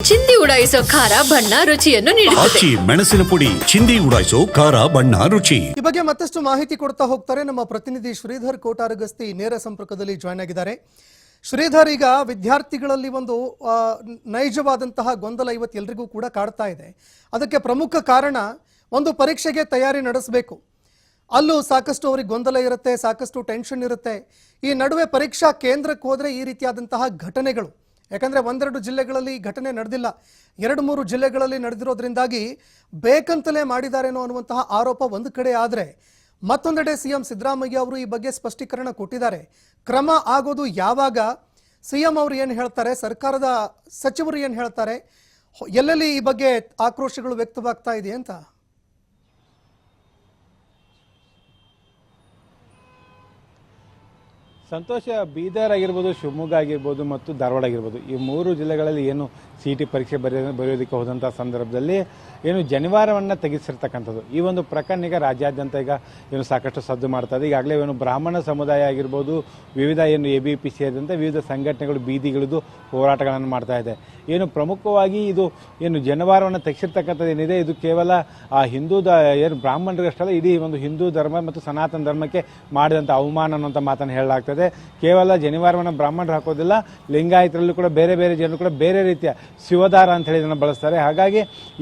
ಚಿಂದಿ ಉಡಾಯಿಸೋ ಖಾರ ಬಣ್ಣ ರುಚಿಯನ್ನು ನೀಡುತ್ತದೆ. ಆಚಿ ಮೆಣಸಿನ ಪುಡಿ ಚಿಂದಿ ಉಡಾಯಿಸೋ ಖಾರ ಬಣ್ಣ ರುಚಿ. ಈ ಬಗ್ಗೆ ಮತ್ತಷ್ಟು ಮಾಹಿತಿ ಕೊಡ್ತಾ ಹೋಗ್ತಾರೆ ನಮ್ಮ ಪ್ರತಿನಿಧಿ ಶ್ರೀಧರ್ ಕೋಟಾರಗಸ್ತಿ ನೇರ ಸಂಪರ್ಕದಲ್ಲಿ ಜಾಯ್ನ್ ಆಗಿದ್ದಾರೆ. ಶ್ರೀಧರ್, ಈಗ ವಿದ್ಯಾರ್ಥಿಗಳಲ್ಲಿ ಒಂದು ನೈಜವಾದಂತಹ ಗೊಂದಲ ಇವತ್ತು ಎಲ್ರಿಗೂ ಕೂಡ ಕಾಡ್ತಾ ಇದೆ. ಅದಕ್ಕೆ ಪ್ರಮುಖ ಕಾರಣ ಒಂದು ಪರೀಕ್ಷೆಗೆ ತಯಾರಿ ನಡೆಸಬೇಕು, ಅಲ್ಲೂ ಸಾಕಷ್ಟು ಅವರಿಗೆ ಗೊಂದಲ ಇರುತ್ತೆ, ಸಾಕಷ್ಟು ಟೆನ್ಷನ್ ಇರುತ್ತೆ. ಈ ನಡುವೆ ಪರೀಕ್ಷಾ ಕೇಂದ್ರಕ್ಕೆ ಹೋದರೆ ಈ ರೀತಿಯಾದಂತಹ ಘಟನೆಗಳು, ಯಾಕಂದರೆ ಒಂದೆರಡು ಜಿಲ್ಲೆಗಳಲ್ಲಿ ಘಟನೆ ನಡೆದಿಲ್ಲ, 2-3 ಜಿಲ್ಲೆಗಳಲ್ಲಿ ನಡೆದಿರೋದ್ರಿಂದಾಗಿ ಬೇಕಂತಲೇ ಮಾಡಿದಾರೇನೋ ಅನ್ನುವಂತಹ ಆರೋಪ ಒಂದು ಕಡೆ ಆದರೆ, ಮತ್ತೊಂದೆಡೆ ಸಿಎಂ ಸಿದ್ದರಾಮಯ್ಯ ಅವರು ಈ ಬಗ್ಗೆ ಸ್ಪಷ್ಟೀಕರಣ ಕೊಟ್ಟಿದ್ದಾರೆ. ಕ್ರಮ ಆಗೋದು ಯಾವಾಗ, ಸಿಎಂ ಅವರು ಏನು ಹೇಳ್ತಾರೆ, ಸರ್ಕಾರದ ಸಚಿವರು ಏನು ಹೇಳ್ತಾರೆ, ಎಲ್ಲೆಲ್ಲಿ ಈ ಬಗ್ಗೆ ಆಕ್ರೋಶಗಳು ವ್ಯಕ್ತವಾಗ್ತಾ ಇದೆ ಅಂತ? ಸಂತೋಷ, ಬೀದರ್ ಆಗಿರ್ಬೋದು, ಶಿವಮೊಗ್ಗ ಆಗಿರ್ಬೋದು ಮತ್ತು ಧಾರವಾಡ ಆಗಿರ್ಬೋದು, ಈ 3 ಜಿಲ್ಲೆಗಳಲ್ಲಿ ಏನು CET ಪರೀಕ್ಷೆ ಬರೆಯೋದಕ್ಕೆ ಹೋದಂಥ ಸಂದರ್ಭದಲ್ಲಿ ಏನು ಜನಿವಾರವನ್ನು ತೆಗೆಸಿರ್ತಕ್ಕಂಥದ್ದು ಈ ಒಂದು ಪ್ರಕರಣ ಈಗ ರಾಜ್ಯಾದ್ಯಂತ ಈಗ ಏನು ಸಾಕಷ್ಟು ಸದ್ದು ಮಾಡ್ತಾ ಇದೆ. ಈಗಾಗಲೇ ಏನು ಬ್ರಾಹ್ಮಣ ಸಮುದಾಯ ಆಗಿರ್ಬೋದು, ವಿವಿಧ ಏನು ABP ಸೇರಿದಂತೆ ವಿವಿಧ ಸಂಘಟನೆಗಳು ಬೀದಿಗಿಳಿದು ಹೋರಾಟಗಳನ್ನು ಮಾಡ್ತಾ ಇದೆ. ಏನು ಪ್ರಮುಖವಾಗಿ ಇದು ಏನು ಜನಿವಾರವನ್ನು ತೆಗೆಸಿರ್ತಕ್ಕಂಥದ್ದು ಏನಿದೆ, ಇದು ಕೇವಲ ಆ ಏನು ಬ್ರಾಹ್ಮಣರಿಗಷ್ಟಲ್ಲ, ಇಡೀ ಒಂದು ಹಿಂದೂ ಧರ್ಮ ಮತ್ತು ಸನಾತನ ಧರ್ಮಕ್ಕೆ ಮಾಡಿದಂಥ ಅವಮಾನ ಅನ್ನೋಂಥ ಮಾತನ್ನು ಹೇಳಲಾಗ್ತದೆ. ಕೇವಲ ಜನಿವಾರವನ್ನು ಬ್ರಾಹ್ಮಣರು ಹಾಕೋದಿಲ್ಲ, ಲಿಂಗಾಯತರಲ್ಲೂ ಕೂಡ ಬೇರೆ ಬೇರೆ ಜನರು ಕೂಡ ಬೇರೆ ರೀತಿಯ ಶಿವದಾರ ಅಂತ ಹೇಳಿ ಇದನ್ನು ಬಳಸ್ತಾರೆ. ಹಾಗಾಗಿ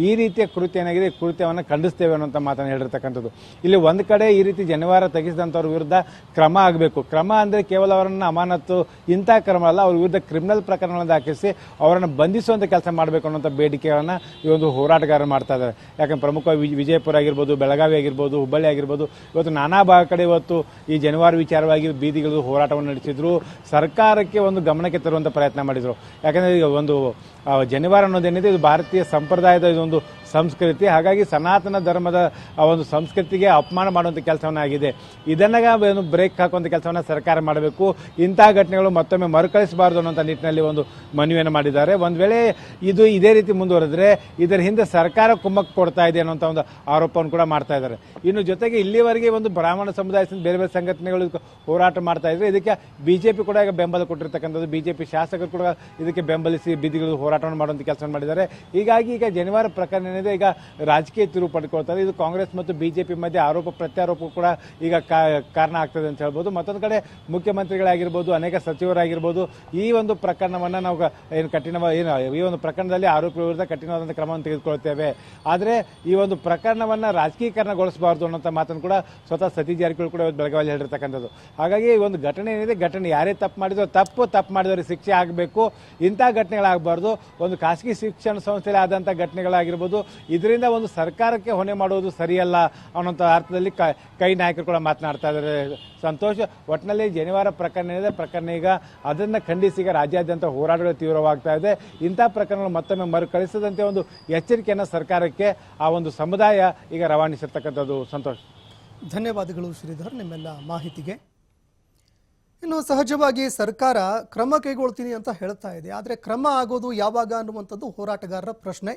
ಈ ರೀತಿಯ ಕೃತ್ಯ ಏನಾಗಿದೆ, ಕೃತ್ಯವನ್ನು ಖಂಡಿಸ್ತೇವೆ ಅನ್ನೋಂಥ ಮಾತನ್ನು ಹೇಳಿರ್ತಕ್ಕಂಥದ್ದು. ಇಲ್ಲಿ ಒಂದು ಕಡೆ ಈ ರೀತಿ ಜನಿವಾರ ತೆಗೆಸಿದಂಥವ್ರ ವಿರುದ್ಧ ಕ್ರಮ ಆಗಬೇಕು. ಕ್ರಮ ಅಂದರೆ ಕೇವಲ ಅವರನ್ನು ಅಮಾನತು ಇಂಥ ಕ್ರಮ ಅಲ್ಲ, ಅವ್ರ ವಿರುದ್ಧ ಕ್ರಿಮಿನಲ್ ಪ್ರಕರಣಗಳನ್ನು ದಾಖಲಿಸಿ ಅವರನ್ನು ಬಂಧಿಸುವಂಥ ಕೆಲಸ ಮಾಡಬೇಕು ಅನ್ನೋಂಥ ಬೇಡಿಕೆಗಳನ್ನು ಈ ಒಂದು ಹೋರಾಟಗಾರರು ಮಾಡ್ತಾ ಇದ್ದಾರೆ. ಯಾಕಂದ್ರೆ ಪ್ರಮುಖವಾಗಿ ವಿಜಯಪುರ ಆಗಿರ್ಬೋದು, ಬೆಳಗಾವಿ ಆಗಿರ್ಬೋದು, ಹುಬ್ಬಳ್ಳಿ ಆಗಿರ್ಬೋದು, ಇವತ್ತು ನಾನಾ ಕಡೆ ಇವತ್ತು ಈ ಜನಿವಾರ ವಿಚಾರವಾಗಿ ಬೀದಿಗಳು ಹೋರಾಟವನ್ನು ನಡೆಸಿದ್ರು. ಸರ್ಕಾರಕ್ಕೆ ಒಂದು ಗಮನಕ್ಕೆ ತರುವಂಥ ಪ್ರಯತ್ನ ಮಾಡಿದರು. ಯಾಕಂದರೆ ಈಗ ಒಂದು ಜನಿವಾರ ಅನ್ನೋದೇನಿದೆ, ಇದು ಭಾರತೀಯ ಸಂಪ್ರದಾಯದ ಇದೊಂದು ಸಂಸ್ಕೃತಿ. ಹಾಗಾಗಿ ಸನಾತನ ಧರ್ಮದ ಒಂದು ಸಂಸ್ಕೃತಿಗೆ ಅಪಮಾನ ಮಾಡುವಂಥ ಕೆಲಸವನ್ನ ಆಗಿದೆ. ಇದನ್ನ ಬ್ರೇಕ್ ಹಾಕುವಂಥ ಕೆಲಸವನ್ನು ಸರ್ಕಾರ ಮಾಡಬೇಕು. ಇಂಥ ಘಟನೆಗಳು ಮತ್ತೊಮ್ಮೆ ಮರುಕಳಿಸಬಾರದು ಅನ್ನೋಂಥ ನಿಟ್ಟಿನಲ್ಲಿ ಒಂದು ಮನವಿಯನ್ನು ಮಾಡಿದ್ದಾರೆ. ಒಂದು ವೇಳೆ ಇದು ಇದೇ ರೀತಿ ಮುಂದುವರೆದ್ರೆ ಇದರ ಹಿಂದೆ ಸರ್ಕಾರ ಕುಮ್ಮಕ್ಕು ಕೊಡ್ತಾ ಇದೆ ಅನ್ನೋಂಥ ಒಂದು ಆರೋಪವನ್ನು ಕೂಡ ಮಾಡ್ತಾ ಇದ್ದಾರೆ. ಇನ್ನು ಜೊತೆಗೆ ಇಲ್ಲಿವರೆಗೆ ಒಂದು ಬ್ರಾಹ್ಮಣ ಸಮುದಾಯದಿಂದ ಬೇರೆ ಬೇರೆ ಸಂಘಟನೆಗಳು ಹೋರಾಟ ಮಾಡ್ತಾ ಇದ್ರೆ, ಇದಕ್ಕೆ BJP ಕೂಡ ಈಗ ಬೆಂಬಲ ಕೊಟ್ಟಿರ್ತಕ್ಕಂಥದ್ದು. BJP ಶಾಸಕರು ಕೂಡ ಇದಕ್ಕೆ ಬೆಂಬಲಿಸಿ ಬೀದಿಗಳು ಹೋರಾಟವನ್ನು ಮಾಡುವಂಥ ಕೆಲಸ ಮಾಡಿದ್ದಾರೆ. ಹೀಗಾಗಿ ಈಗ ಜನಿವಾರ ಪ್ರಕರಣ ಏನಿದೆ ಈಗ ರಾಜಕೀಯ ತಿರುವು ಪಡ್ಕೊಳ್ತಾರೆ. ಇದು ಕಾಂಗ್ರೆಸ್ ಮತ್ತು BJP ಮಧ್ಯೆ ಆರೋಪ ಪ್ರತ್ಯಾರೋಪ ಕೂಡ ಈಗ ಕಾರಣ ಆಗ್ತದೆ ಅಂತ ಹೇಳ್ಬೋದು. ಮತ್ತೊಂದು ಕಡೆ ಮುಖ್ಯಮಂತ್ರಿಗಳಾಗಿರ್ಬೋದು, ಅನೇಕ ಸಚಿವರಾಗಿರ್ಬೋದು, ಈ ಒಂದು ಪ್ರಕರಣವನ್ನು ನಾವು ಈ ಒಂದು ಪ್ರಕರಣದಲ್ಲಿ ಆರೋಪಿ ವಿರುದ್ಧ ಕಠಿಣವಾದಂಥ ಕ್ರಮವನ್ನು ತೆಗೆದುಕೊಳ್ತೇವೆ. ಆದರೆ ಈ ಒಂದು ಪ್ರಕರಣವನ್ನು ರಾಜಕೀಕರಣಗೊಳಿಸಬಾರದು ಅನ್ನೋಂಥ ಮಾತನ್ನು ಕೂಡ ಸ್ವತಃ ಸತೀಶ್ ಜಾರಕಿಹೊಳಿ ಕೂಡ ಬೆಳಗಾವಿಯಲ್ಲಿ ಹೇಳಿರ್ತಕ್ಕಂಥದ್ದು. ಹಾಗಾಗಿ ಈ ಒಂದು ಘಟನೆ ಏನಿದೆ, ಘಟನೆ ಯಾರೇ ತಪ್ಪು ಮಾಡಿದ್ರು ತಪ್ಪು ಮಾಡಿದವರಿಗೆ ಶಿಕ್ಷೆ ಆಗಬೇಕು. ಇಂಥ ಘಟನೆಗಳಾಗಬಾರ್ದು. ಒಂದು ಖಾಸಗಿ ಶಿಕ್ಷಣ ಸಂಸ್ಥೆಯಲ್ಲಿ ಆದಂಥ ಘಟನೆಗಳಾಗಿರ್ಬೋದು, ಇದರಿಂದ ಒಂದು ಸರ್ಕಾರಕ್ಕೆ ಹೊಣೆ ಮಾಡುವುದು ಸರಿಯಲ್ಲ ಅನ್ನೋಂಥ ಅರ್ಥದಲ್ಲಿ ಕೈ ನಾಯಕರು ಕೂಡ ಮಾತನಾಡ್ತಾ ಇದ್ದಾರೆ. ಸಂತೋಷ, ಒಟ್ಟಿನಲ್ಲಿ ಜನಿವಾರ ಪ್ರಕರಣ ಏನಿದೆ, ಪ್ರಕರಣ ಈಗ ಅದನ್ನು ಖಂಡಿಸಿ ಈಗ ರಾಜ್ಯಾದ್ಯಂತ ಹೋರಾಟಗಳು ತೀವ್ರವಾಗ್ತಾ ಇದೆ. ಇಂಥ ಪ್ರಕರಣಗಳು ಮತ್ತೊಮ್ಮೆ ಮರುಕಳಿಸದಂತೆ ಒಂದು ಎಚ್ಚರಿಕೆಯನ್ನು ಸರ್ಕಾರಕ್ಕೆ ಆ ಒಂದು ಸಮುದಾಯ ಈಗ ರವಾನಿಸಿರ್ತಕ್ಕಂಥದ್ದು. ಸಂತೋಷ್, ಧನ್ಯವಾದಗಳು ಶ್ರೀಧರ್ ನಿಮ್ಮೆಲ್ಲ ಮಾಹಿತಿಗೆ. ಇನ್ನು ಸಹಜವಾಗಿ ಸರ್ಕಾರ ಕ್ರಮ ಕೈಗೊಳ್ತೀನಿ ಅಂತ ಹೇಳ್ತಾ ಇದೆ, ಆದರೆ ಕ್ರಮ ಆಗೋದು ಯಾವಾಗ ಅನ್ನುವಂಥದ್ದು ಹೋರಾಟಗಾರರ ಪ್ರಶ್ನೆ.